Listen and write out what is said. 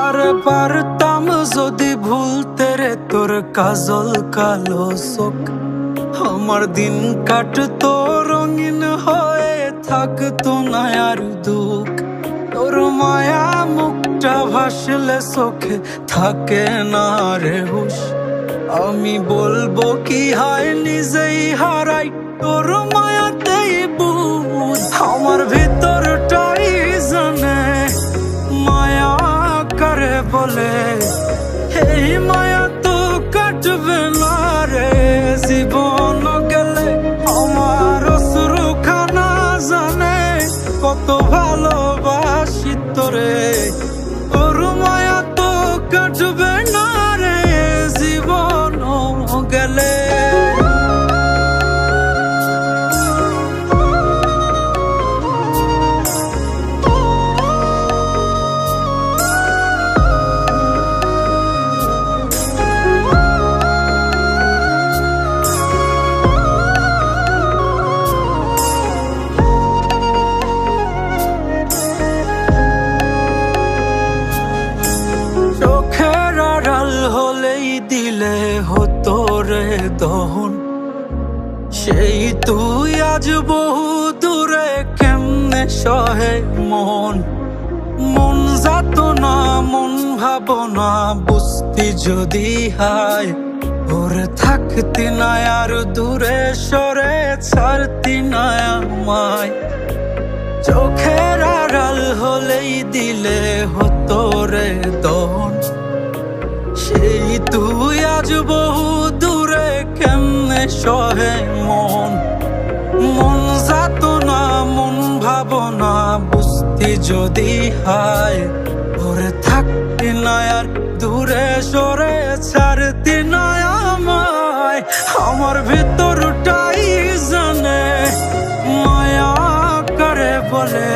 আরে পারতাম যদি ভুলতে রে তোর কাজল কালো চোখ, আমার দিন কাটতো রঙিন হয়ে, থাকতো না আর দুঃখ। তোর মায়া মুখটা ভাসলে চোখে থাকে না রে হুশ। আমি বলবো কি হয় নিজেই হারাই তোর মায়াতেই বুঝ। আমার ভিতরটাই জানে মায়া কারে বলে, এই মায়া তো কাটবে না রে জীবন গেলে। আমার অশ্রুখানা জানে কত ভালোবাসি তোরে, তোর মায়া তো কাটবে না রে জীবন গেলে। দিলে হতো রে দহন, সেই তুই আজ বহু দূরে কেমনে সহে মন। মন যাত না মন ভাবনা বুঝতি যদি হায়, ওরে থাকতি না আর দূরে সরে ছাড়তি না আমায়। চোখের আড়াল হলেই দিলে হতো রে দহন, সেই তুই আজ বহু দূরে কেমনে সহে মন। মন যাত না মন ভাবনা বুঝতি যদি হায়, ওরে থাকতি না আর দূরে সরে ছাড়তি না আমায়। আমার ভিতরটাই জানে মায়া করে বলে,